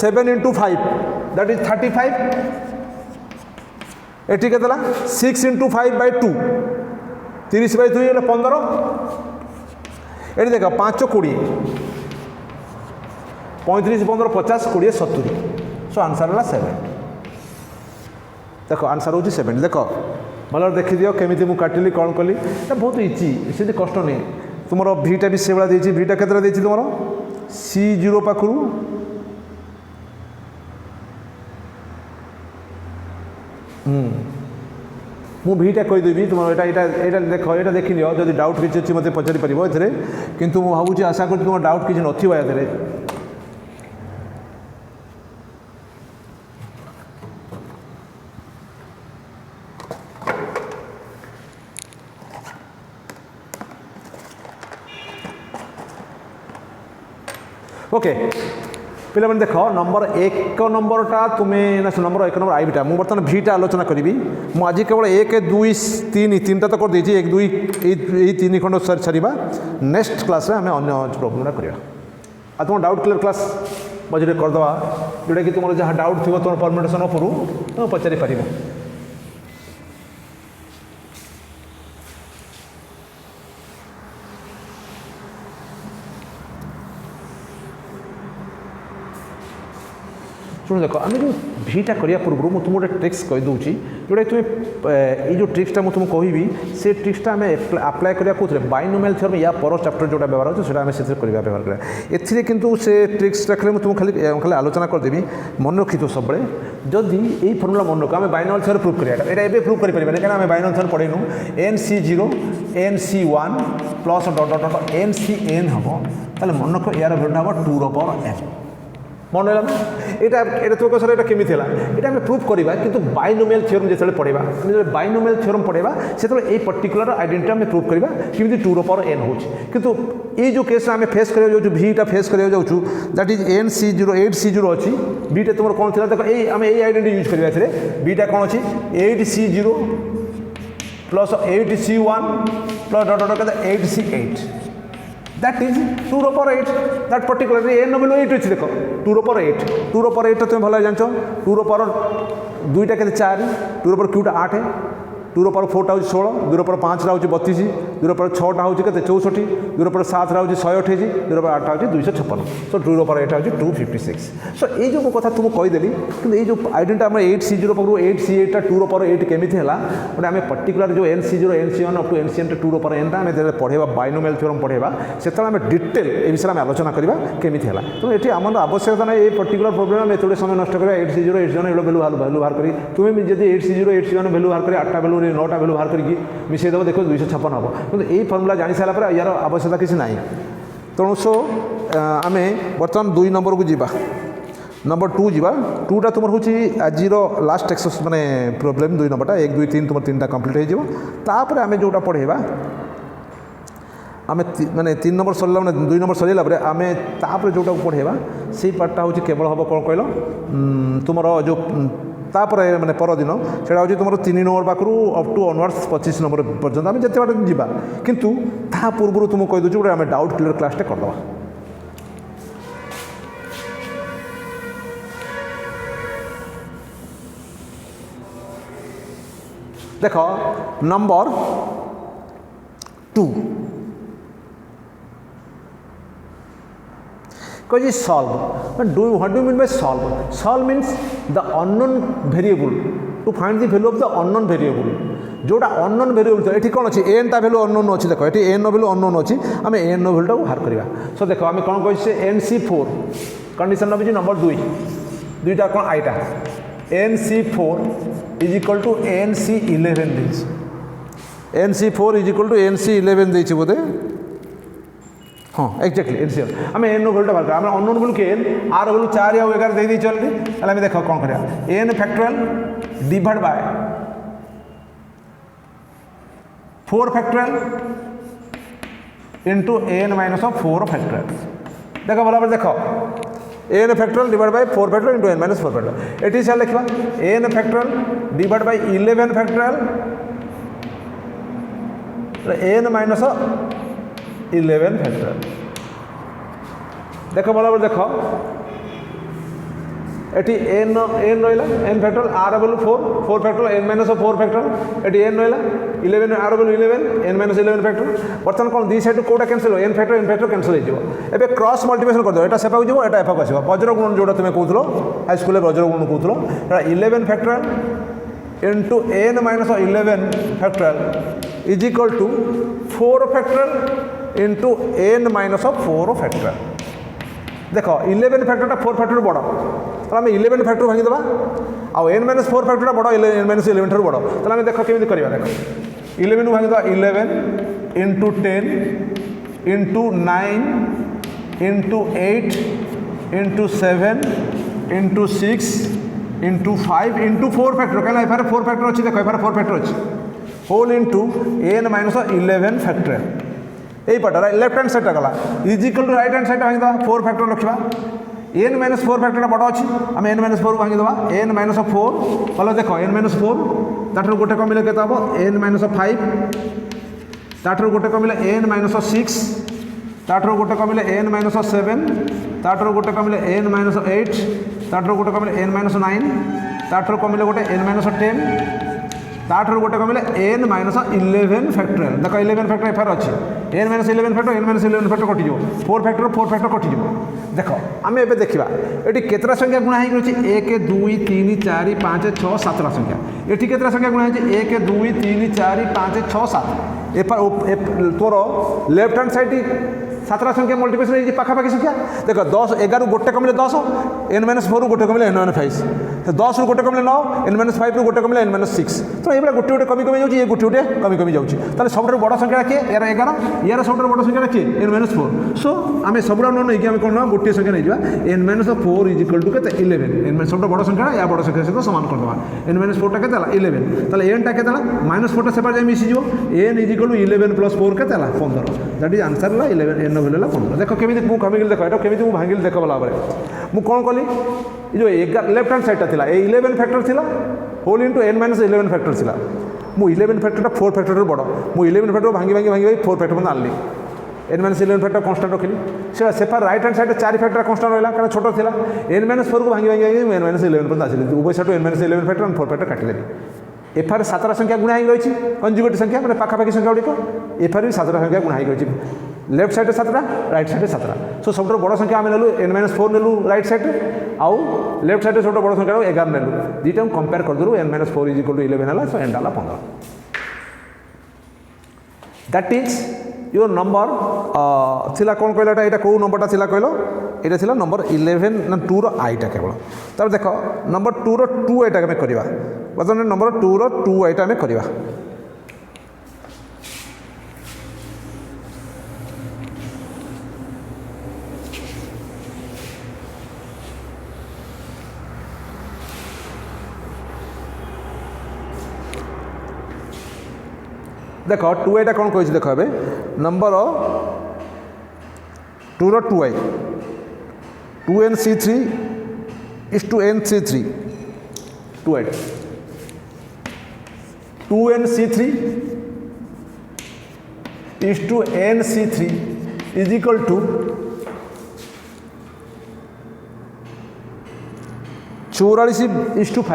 7 इंटू 5 दैट इज 35 एटी के 6 इंटू 5 बाय 2 30 बाय 2 ये 15 ये देख 5 20 35 15 50 20 70 सो आंसर है 7 देख आंसर हो 7 देख भल देखी दियो केमी मुझे काटिली कौन कली बहुत इजी से कष्ट नहीं तुम भीटा भी से भाई भीटा के तुम C0 पाखु मु भीटा कहीदेवी तुम यहाँ देख ये देख लियो जब डाउट किसी अच्छी मत पचारि पार ए कितु मुझे भावुँ आशा कर तुम डाउट किसी ना ओके पिला मैंने देख नंबर 1 नंबरटा तुम्हें ना नंबर 1 नंबर आईटा मुझे बर्तमान भीटा आलोचना करी मुझे केवल 1 2 3 3टा तो कर 1 2 ये 3 खंड सारा नेक्स्ट क्लास आम अन्य प्रोब्लेमटा करवा आ तुम डाउट क्लियर क्लास मझे करदे जोटा कि तुम जहाँ डाउट थी तुम परमिटेसन उपरू तुम पचारि पार शुण देख आम जो भीटा करने पूर्व मुझे तुम गोटे ट्रिक्स कहीदे जोटा तुम्हें ये जो ट्रिक्सटा मुझे तुमको कहि से ट्रिक्सटा आम आप्लाय करा कौन बाइनोमियल थ्योरम या पर चैप्टर जोटा व्यवहार होता है से व्यवहार करा एथिरे किंतु से ट्रिक्सटा तुमको खाली आलोचना करदेवी मन रखी तो सब जदि यही फर्मुला मन रख आम बाइनोमियल थ्योरम प्रूफ करा ये प्रूफ करें कहीं आम बाइनोमियल थ्योरम पढ़ेनु NC0 NC1 plus dot dot NCN हम ताले मन रख यार भैल्यूटा हम 2 ର ପାୱାର n मन रहा यहाँ तुम कह ये केमी ये आम प्रूफ करवा कि बाइनोमियल थ्योरम जो पढ़ा जो बाइनोमियल थ्योरम पढ़ा से ये पर्टिकुलर आइडेंटिटी आम प्रूफ करवा कि 2 ର ପାୱାର n हो कि जो केस आम फेस कर भीटा फेस कर दैट इज NC0 8C0 अच्छी बीटा तुम कौन थी देख ये आम ये आइडेंटिटी यूज करवा बीटा कौन अच्छी 8C0 plus 8C1 plus dot dot 8C8 that is 2 रो power 8 that particular n value 8 अच्छी देख 2 रो पावर 8 2 रो पावर 8 तुम भल जान 2 रो पावर 2टा के 4 2 रो पावर क्यूटा 8 2 रो पावर 4टा हूँ 16 2 रो पावर 5टा हूँ 32 2 रो पावर 6टा हूँ के 64 2 रो पावर 7टा हूँ 128 2 रो पावर 8टा हूँ 256 सो 2 रो पावर 8 हूँ 256 सो ये जो कथा तुमको कहीदेली कि ये जो आइडेंटिटी आम 8C0 पाखु 8C8 टा 2 रो पावर 8 केमी है गोटे आम पर्टिकुलर जो NC0 NC1 up to NCN 2 रो पावर n आम पढ़ेगा बाइनोमियल थ्योरम पढ़ेगा से आम डिटेल ये विषय में आलोचना करवा केमी है तो ये आम आवश्यकता ना ये पर्टिकुलर प्रोब्लेम आम एत समय नष्ट करवा 8C0 8C1 ये वैल्यू बाहर करी तुम्हें जब 8C0 8C1 वैल्यू बाहर कर 8टा वैल्यू 9टा वैल्यू बाहर करके मिसेद देखो 256 हम क्योंकि यही फर्मुला जानी सारापर यार आवश्यकता किसी ना तेणु सो आम बर्तमान 2 नंबर को जीवा नंबर 2 जीवा 2टा तुम हूँ आज लास्ट एक्सरसाइज माने प्रोब्लेम 2 नंबरटा 1 2 3 तुम 3टा कम्प्लीट होपर आम जोटा पढ़ेगा आम माने 3 नंबर सरला मैंने 2 नंबर सरला आम तापर जोटा पढ़ेगा से पार्टा हूँ केवल हम कौन कहल तुम जो तापर मैंने परदिन से तुम 3 नंबर पाखु अप टू ऑनवर्ड्स 25 नंबर पर्यटन आम जिते बाट जीवा किंतु ता पूर्व तुमको कहीदे गोटे आम डाउट क्लियर क्लासटे करदे देख नंबर 2 कही solve what do mean by solve means the unknown variable to find the value of the unknown variable जोटा अननोन वेरिएबल ये कौन अच्छी एन ता वैल्यू अननोन अच्छी देख ये एन वैल्यू अननोन अच्छी आम एन वैल्यूटा बाहर करवा सो देख आम कौन कहे NC4 कंडीशन नबी नंबर 2 दुईटा कौन आईटा NC4 is equal to NC11 NC4 is equal to NC11 देती बोधे हाँ एक्जाक्टली NC आम एन वैल्यूटा बाहर कर अननोन वैल्यू के एन आर वैल्यू 4 या 11 दे दी चलते देख कौन कर n factorial divide by 4 factorial into n minus 4 factorial देख बराबर देख n factorial divide by 4 factorial into n minus 4 factorial ये सारे लिखा n factorial divide by 11 factorial n minus 11 factorial देख बराबर देख एटी एन एन रहा N factorial R value 4 factorial N minus 4 factorial एटी एन रहा 11 R value 11 N minus 11 factorial बर्तमान कौन दी साइड कोटा कैंसिल एन फैक्टोरियल कैंसिल हो क्रॉस मल्टिप्लिकेशन कर दो एटा सेपाक जीव एटा एफाक आसो वज्रगुणन जोटा तुम कहूलो हाई स्कूल वज्रगुणन कहूलो 11 factorial into N minus 11 factorial is equal to 4 factorial into N minus 4 factorial देख 11 फैक्टर 4 फैक्टर बड़ तो आम 11 फैक्टर भांगीदे आउ n माइनस 4 फैक्टर बड़ n माइनस 11 ठार बड़ तो आम देख केमी करवा देख 11 को भांगीदे 11 into 10 into 9 into 8 into 7 into 6 into 5 into 4 factor कहीं एफार 4 फैक्टर अच्छी देख एफार 4 फैक्टर अच्छी whole into n minus 11 factor यही पटा लेफ्ट हैंड साइड गला is equal to right hand side भांगीदा 4 फैक्टर रखा n माइनस 4 फैक्टर बड़ अच्छी आम n माइनस 4 भांगीदा n माइनस 4 भले देख n माइनस 4 ताठू गोटे कमिले के n माइनस 5 ताठू गोटे कमिले n माइनस 6 ताठू गोटे कमिले n माइनस 7 ताठू गोटे कमिले n माइनस 8 ताठू गोटे कमिले n माइनस 9 ताठू कमिले गोटे n माइनस 10 ताठू गोटे कमिले n माइनस 11 फैक्टोरियल देख 11 फैक्टर एफआर अच्छी n minus 11 factor n minus 11 factor कटिज 4 फैक्टर कटिज देख आम ए देखा ये केतरा संख्या गुणा हो 1 2 3 4 5 6 7 संख्या ये केतरा संख्या गुणा हो 1 2 3 4 5 6 7 तोर लेफ्ट हैंड साइड 7 संख्या मल्टीप्लिकेशन ये पाखापाखि संख्या देख 10 11 गोटे कमिले 10 n माइनस 4 गोटे कमिले n माइनस 5 10 रु गोटे कमिले 9 n माइनस 5 रु गोटे कमिले n माइनस 6 तो ये गोटे गोटे कमी कमी जाऊँगी ये गोटे गोटे कमी कमी जाऊँगी ताले सब बड़ संख्या किए यार 11 यार सब बड़ संख्या किए n माइनस 4 सो आम सब नहीं आम कौन गोटे संख्या नहीं जावा n minus 4 is equal to के 11 n सब बड़ संख्या या बड़ संख्या सहित सामान करदे n माइनस 4 टा 11 ताले n टा के माइनस 4 टा सेपार जाए मिसीज n is equal to 11 plus 4 के 15 that is answer 11 n value 15 देख केमी मुझे कमिल देख ये केमी मुझे भांगिल देख बला मुझे कौन कली जो लेफ्ट हैंड साइड था 11 फैक्टर थिला whole into n minus 11 factor थिला मु 11 फैक्टर 4 फैक्टर बड़ मु 11 फैक्टर भांगी भांगी भांगी 4 फैक्टर आनली n माइनस 11 फैक्टर कांस्टेंट रखिली से shepherd right hand side 4 factor constant रहा कारण छोट थिला n माइनस 4 को भांगी भांगी n माइनस 11 पर आसिली उभय side n minus 11 factor 4 factor काटिदेली एफआर 7 संख्या गुणा हो रही कंजुगेट संख्या मैंने पाखापाखि संख्या गुड़िक एफआर भी 7 संख्या गुणा हो रही लेफ्ट साइड 7टा राइट साइड 7टा सो सब बड़ संख्या आम नेलु n माइनस 4 नेलु राइट साइड आउ लेफ्ट साइड सब बड़ संख्या 11 नेलु दुईटा कंपेयर करदेलु n minus 4 is equal to 11 है सो n डाला 15 दैट इज योर नंबर थिला कौन कहला ये कौ नंबरटा थिला कहलो ये थिला नंबर 11 ना 2 रो आईटा केवल तब देख नंबर 2 रो 2 आईटा आम करवा बर्तमान नंबर 2 रो 2 आईटा आम करवा देख 2 आईटा कौन कही देख ए नंबर 2 रो 2 आई 2nc3 is to nc3 2 8 2nc3 is to nc3 is equal to 44 is to 5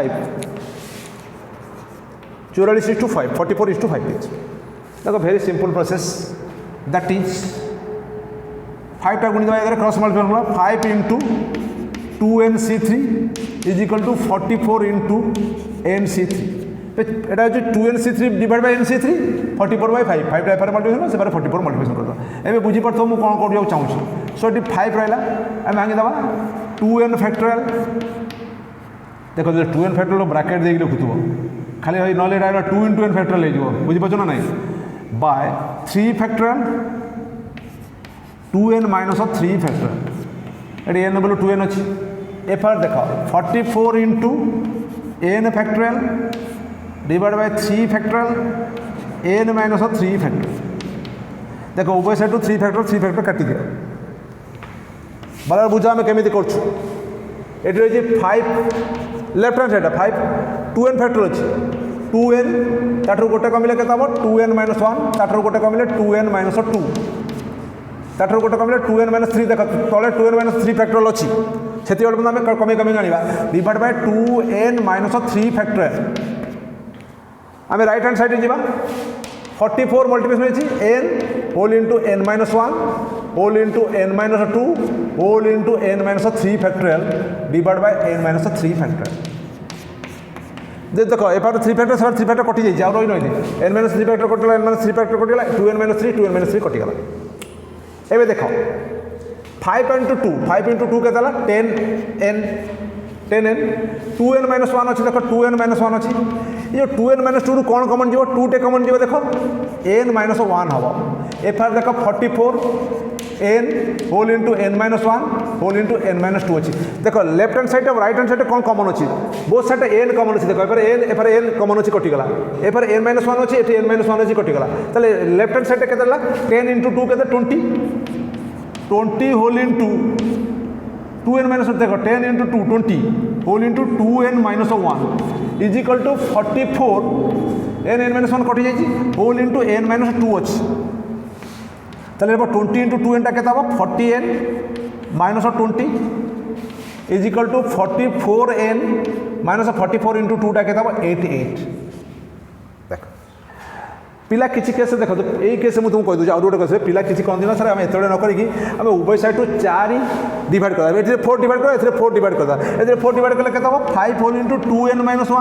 44 is to 5 44 is to 5 देखो very simple process that is 5 टा गुणी देवा cross multiply 5 into 2nc3 is equal to 44 into nc3 এটা হচ্ছে 2nc3 divide by nc3 44 by 5 5 টা এফারে মল্টিপ্লিকেশন সেপারে 44 মল্টিপ্লিকেশন করদা এবে বুঝি পারছো মু কোন করিয়া চাহুছি সো এটি 5 রহিলা আমি ভাঙি দেবা 2n ফ্যাক্টোরিয়াল देखो जो 2n फैक्टोरियल ब्रैकेट देख लिखुव खाली नले एटा 2 इंटू n फैक्टोरियल हो बुझीपार ना ना by 3 factorial 2n minus 3 factorial ये n बोलो 2n अच्छी एफर देख 44 into n factorial divide by 3 factorial n minus 3 factorial देखो उभय साइड 3 फैक्टोरियल काटी दियो बार बुझा आम केमी कर ये 5 left hand side 5 2n factorial अच्छी 2n ताठू गोटे कमिले के 2n माइनस 1 ताठू गोटे कमिले 2n माइनस 2 ताठू गोटे कमिले 2n माइनस 3 देख तले 2n माइनस 3 फैक्टोरियल अच्छी से आम कमी कमी आने divide by 2n minus 3 factorial आम राइट हैंड साइड जा 44 multiplication n whole into n minus 1 whole into n minus 2 whole into n minus 3 factorial divide by n minus 3 factorial देख एपार 3 फैक्टर से 3 फैक्टर कटि जाइए आउ रही रही n माइनस 3 फैक्टर कटिगला n माइनस 3 फैक्टर कटिगला 2n माइनस 3 कटिगला एबे देख 5 into 2 5 into 2 केतला 10n 2n minus 1 अच्छी देख 2n माइनस 1 अच्छी ये 2n माइनस 2 कौन कमन जीव 2 टे कमन जीव देख n माइनस 1 हम एफआर देख 44 n whole into n minus 1 whole into n minus 2 अच्छी देख left hand side right hand side कौन कमन अच्छी बोथ साइड n कमन अच्छी देख एफार n कमन अच्छी कटिगला एफार n माइनस 1 अच्छी ये n माइनस 1 अच्छी कटिगला ताले लेफ्ट हैंड साइड केते 10 इंटू 2 केते 20 होल इंटू 2n माइनस देख 10 into 2 20 whole into 2n minus 1 is equal to 44 n minus 1 कटि जाइए होल इंटू n माइनस 2 अच्छी ताले 20 इंटू 2n टा केते 40n minus 20 is equal to 44n minus 44 into 2 टा केते 88 देख पिला किसी केस देख यही केस मुझे तुमको कहीदे आउ गोटे केस पिला किसी कहते ना सर आम एत न करी आम उभय साइड 4 डिवाइड कर ये 4 डिवाइड कर ये 4 डिवाइड कर ये 4 डिवाइड कले केते 5 होल इंटू 2n माइनस 1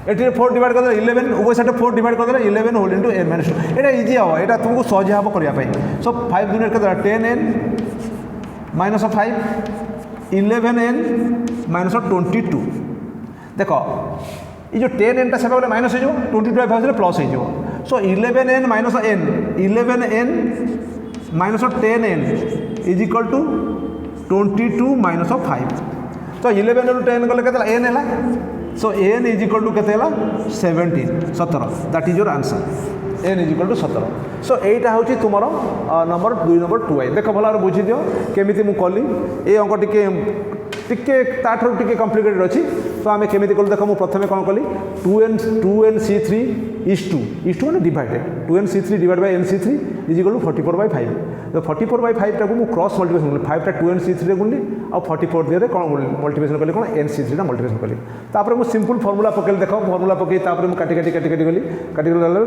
ये 4 डिवाइड कर 11 उभय साइड 4 डिवाइड कर 11 होल इंटू n माइनस 2 ये इजी हम यहाँ तुमको सहज हम करने सो 5 डिवाइड कर 10n माइनस 5 11n माइनस 22 देख ये जो 10n टा सेपा माइनस हो 22 भाग प्लस हो so 11n minus n 11n minus 10n is equal to 22 minus 5 तो 11 रू 10 गले के n है so n is equal to के 17 that is your answer n is equal to 17 so यहीटा हूँ तुम नंबर 2 नंबर 2 आई देख भल बुझी दियो केमी मुझे कली ये अंक टिके ताठू टिके कम्प्लिकेटेड अच्छी तो आम केमी कलु देख मुझे प्रथम कौन कली 2nc3:2 मैंने divided 2nc3 divide by nc3 is equal to 44/5 तो 44/5 टाक क्रॉस मल्टीप्लिकेशन कली 5 टा 2nc3 गुणली आ 44 दिए कौन मल्टीप्लिकेशन कली कौन nc3 मल्टीप्लिकेशन कली तापर मुझे सिंपल फॉर्मूला पकेल देख फॉर्मूला पकई तापर मुझे काटी गली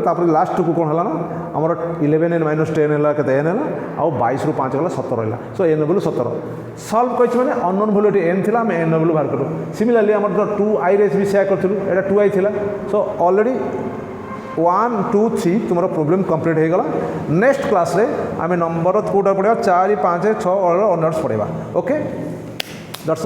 तापर लास्ट को कौन है ना आमर 11n - 10 है के n है आ 22 ରୁ 5 गला 17 रहा सो n वैल्यू 17 सल्व कर मैंने अननोन वैल्यू n थी आम n वैल्यू बाहर करूँ सिमिलरली आम जो 2i भी सेया करूँ यहाँ 2i थी सो ऑलरेडी 1 2 3 तुम प्रोब्लेम कंप्लीट हो गला नेक्स्ट क्लास रे आम नंबर कौटा पढ़ा 4 5 6 ऑनर्स पढ़ा ओके दैट्स ऑल।